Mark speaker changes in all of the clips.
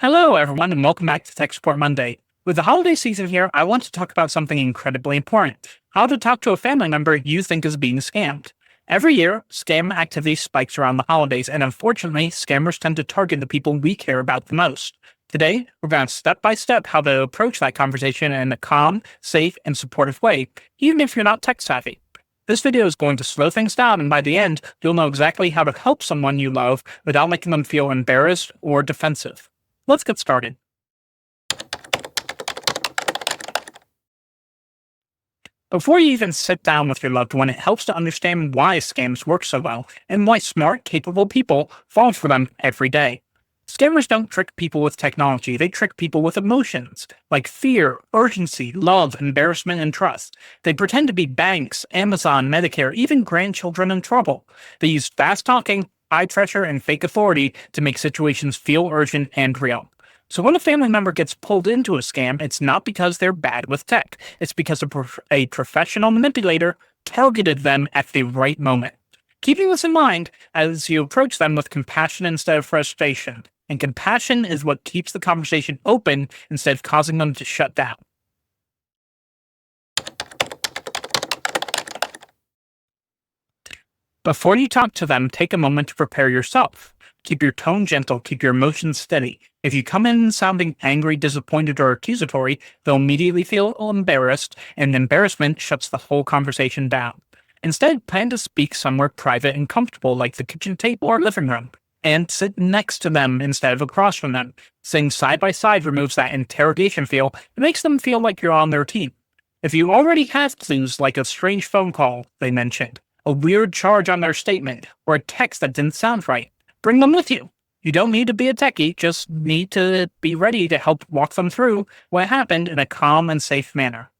Speaker 1: Hello, everyone, and welcome back to Tech Support Monday. With the holiday season here, I want to talk about something incredibly important: how to talk to a family member you think is being scammed. Every year, scam activity spikes around the holidays, and unfortunately, scammers tend to target the people we care about the most. Today, we're going to step by step how to approach that conversation in a calm, safe, and supportive way, even if you're not tech savvy. This video is going to slow things down, and by the end, you'll know exactly how to help someone you love without making them feel embarrassed or defensive. Let's get started. Before you even sit down with your loved one, it helps to understand why scams work so well and why smart, capable people fall for them every day. Scammers don't trick people with technology, they trick people with emotions like fear, urgency, love, embarrassment, and trust. They pretend to be banks, Amazon, Medicare, even grandchildren in trouble. They use fast talking, high pressure, and fake authority to make situations feel urgent and real. So when a family member gets pulled into a scam, it's not because they're bad with tech. It's because a professional manipulator targeted them at the right moment. Keeping this in mind as you approach them with compassion instead of frustration. And compassion is what keeps the conversation open instead of causing them to shut down. Before you talk to them, take a moment to prepare yourself. Keep your tone gentle, keep your emotions steady. If you come in sounding angry, disappointed, or accusatory, they'll immediately feel embarrassed, and embarrassment shuts the whole conversation down. Instead, plan to speak somewhere private and comfortable, like the kitchen table or living room, and sit next to them instead of across from them. Sitting side by side removes that interrogation feel and makes them feel like you're on their team. If you already have clues like a strange phone call they mentioned, a weird charge on their statement, or a text that didn't sound right, bring them with you. You don't need to be a techie, just need to be ready to help walk them through what happened in a calm and safe manner.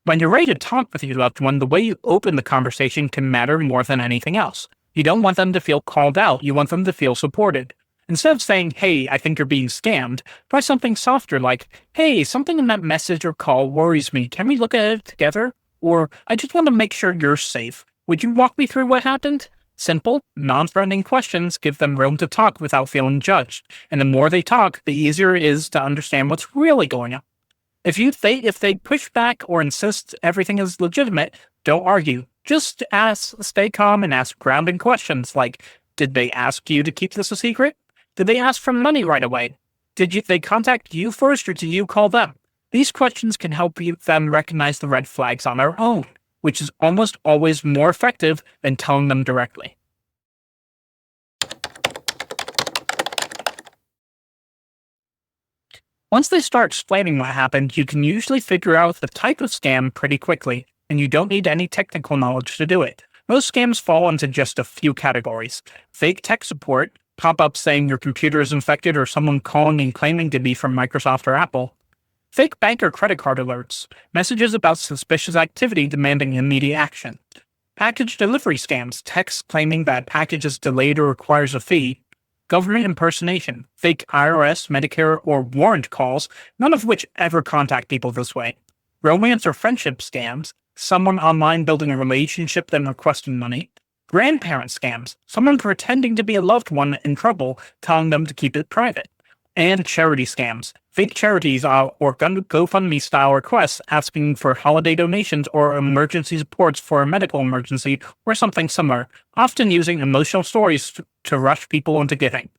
Speaker 1: When you're ready to talk with your loved one, the way you open the conversation can matter more than anything else. You don't want them to feel called out, you want them to feel supported. Instead of saying, "Hey, I think you're being scammed," try something softer like, "Hey, something in that message or call worries me. Can we look at it together?" Or, "I just want to make sure you're safe. Would you walk me through what happened?" Simple, non-threatening questions give them room to talk without feeling judged. And the more they talk, the easier it is to understand what's really going on. If they push back or insist everything is legitimate, don't argue. Just stay calm and ask grounding questions like, did they ask you to keep this a secret? Did they ask for money right away? They contact you first, or did you call them? These questions can help them recognize the red flags on their own, which is almost always more effective than telling them directly. Once they start explaining what happened, you can usually figure out the type of scam pretty quickly, and you don't need any technical knowledge to do it. Most scams fall into just a few categories: fake tech support, pop-ups saying your computer is infected, or someone calling and claiming to be from Microsoft or Apple; fake bank or credit card alerts, messages about suspicious activity demanding immediate action; package delivery scams, texts claiming that package is delayed or requires a fee; government impersonation, fake IRS, Medicare, or warrant calls, none of which ever contact people this way; romance or friendship scams, someone online building a relationship then requesting money; grandparent scams, someone pretending to be a loved one in trouble, telling them to keep it private; and charity scams, fake charities or GoFundMe-style requests asking for holiday donations or emergency supports for a medical emergency or something similar, often using emotional stories to rush people into giving.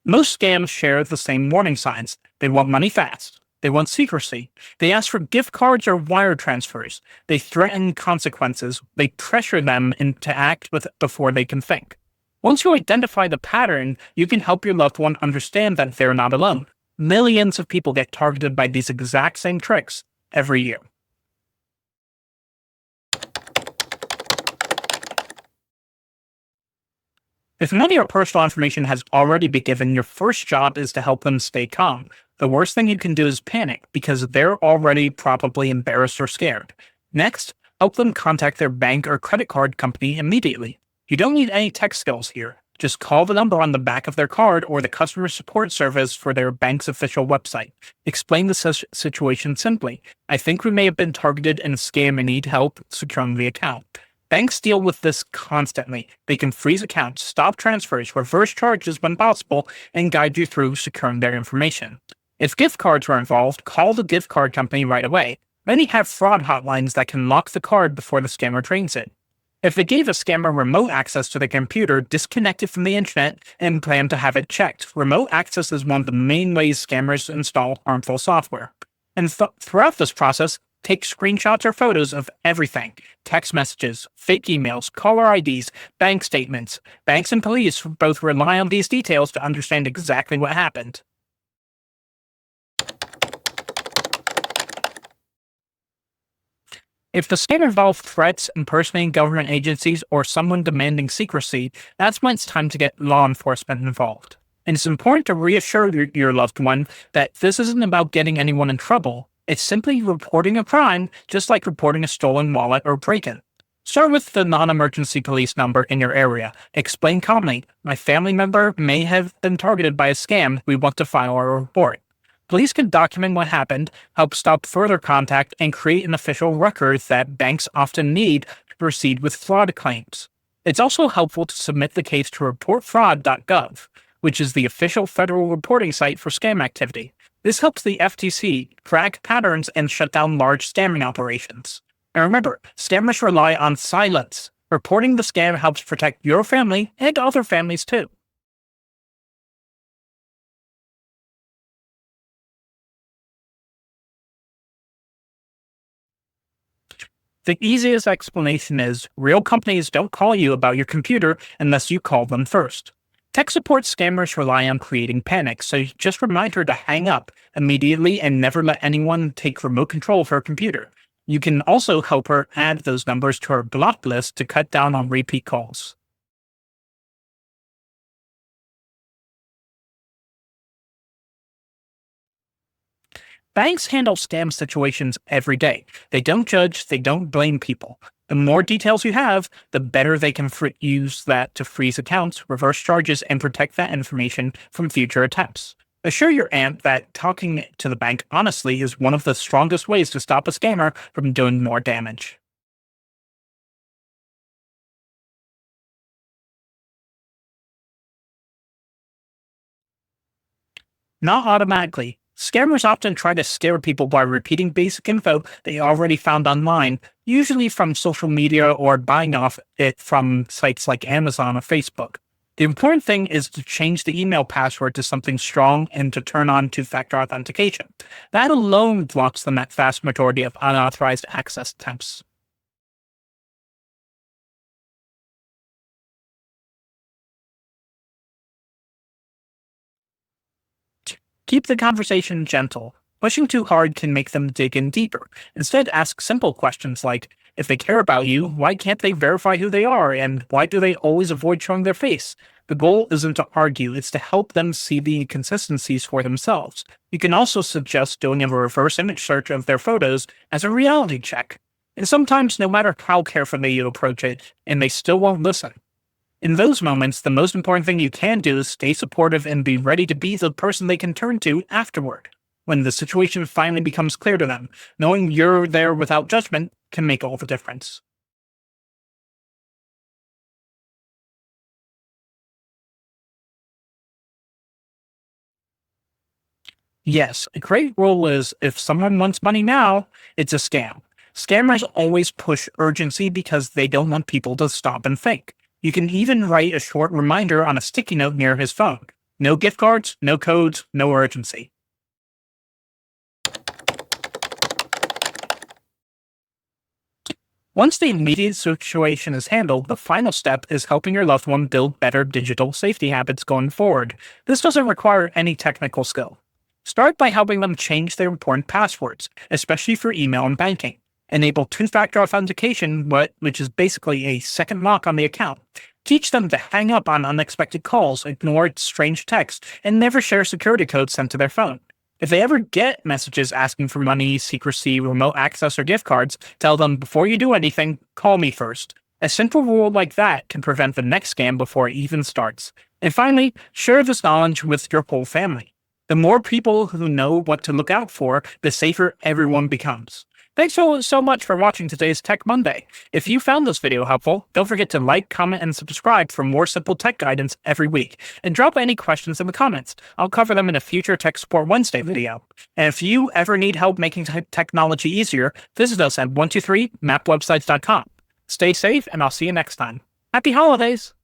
Speaker 1: Most scams share the same warning signs. They want money fast. They want secrecy. They ask for gift cards or wire transfers. They threaten consequences. They pressure them to act before they can think. Once you identify the pattern, you can help your loved one understand that they're not alone. Millions of people get targeted by these exact same tricks every year. If none of your personal information has already been given, your first job is to help them stay calm. The worst thing you can do is panic, because they're already probably embarrassed or scared. Next, help them contact their bank or credit card company immediately. You don't need any tech skills here. Just call the number on the back of their card or the customer support service for their bank's official website. Explain the situation simply. "I think we may have been targeted in a scam and need help securing the account." Banks deal with this constantly. They can freeze accounts, stop transfers, reverse charges when possible, and guide you through securing their information. If gift cards were involved, call the gift card company right away. Many have fraud hotlines that can lock the card before the scammer drains it. If they gave a scammer remote access to the computer, disconnect it from the internet, and plan to have it checked. Remote access is one of the main ways scammers install harmful software. And throughout this process, take screenshots or photos of everything: text messages, fake emails, caller IDs, bank statements. Banks and police both rely on these details to understand exactly what happened. If the scam involved threats, impersonating government agencies, or someone demanding secrecy, that's when it's time to get law enforcement involved. And it's important to reassure your loved one that this isn't about getting anyone in trouble. It's simply reporting a crime, just like reporting a stolen wallet or break in. Start with the non emergency police number in your area. Explain calmly: my family member may have been targeted by a scam. We want to file a report. Police can document what happened, help stop further contact, and create an official record that banks often need to proceed with fraud claims. It's also helpful to submit the case to reportfraud.gov, which is the official federal reporting site for scam activity. This helps the FTC track patterns and shut down large scamming operations. And remember, scammers rely on silence. Reporting the scam helps protect your family and other families too. The easiest explanation is real companies don't call you about your computer unless you call them first. Tech support scammers rely on creating panic, so just remind her to hang up immediately and never let anyone take remote control of her computer. You can also help her add those numbers to her block list to cut down on repeat calls. Banks handle scam situations every day. They don't judge, they don't blame people. The more details you have, the better they can use that to freeze accounts, reverse charges, and protect that information from future attempts. Assure your aunt that talking to the bank honestly is one of the strongest ways to stop a scammer from doing more damage. Not automatically. Scammers often try to scare people by repeating basic info they already found online, usually from social media or buying off it from sites like Amazon or Facebook. The important thing is to change the email password to something strong and to turn on two factor authentication. That alone blocks the vast majority of unauthorized access attempts. Keep the conversation gentle. Pushing too hard can make them dig in deeper. Instead, ask simple questions like, if they care about you, why can't they verify who they are? And why do they always avoid showing their face? The goal isn't to argue, it's to help them see the inconsistencies for themselves. You can also suggest doing a reverse image search of their photos as a reality check. And sometimes, no matter how carefully you approach it, and they still won't listen. In those moments, the most important thing you can do is stay supportive and be ready to be the person they can turn to afterward. When the situation finally becomes clear to them, knowing you're there without judgment can make all the difference. Yes, a great rule is if someone wants money now, it's a scam. Scammers always push urgency because they don't want people to stop and think. You can even write a short reminder on a sticky note near his phone. No gift cards, no codes, no urgency. Once the immediate situation is handled, the final step is helping your loved one build better digital safety habits going forward. This doesn't require any technical skill. Start by helping them change their important passwords, especially for email and banking. Enable two-factor authentication, which is basically a second lock on the account. Teach them to hang up on unexpected calls, ignore strange texts, and never share security codes sent to their phone. If they ever get messages asking for money, secrecy, remote access, or gift cards, tell them before you do anything, call me first. A simple rule like that can prevent the next scam before it even starts. And finally, share this knowledge with your whole family. The more people who know what to look out for, the safer everyone becomes. Thanks so much for watching today's Tech Monday. If you found this video helpful, don't forget to like, comment, and subscribe for more simple tech guidance every week. And drop any questions in the comments. I'll cover them in a future Tech Support Wednesday video. And if you ever need help making technology easier, visit us at 123mapwebsites.com. Stay safe, and I'll see you next time. Happy holidays!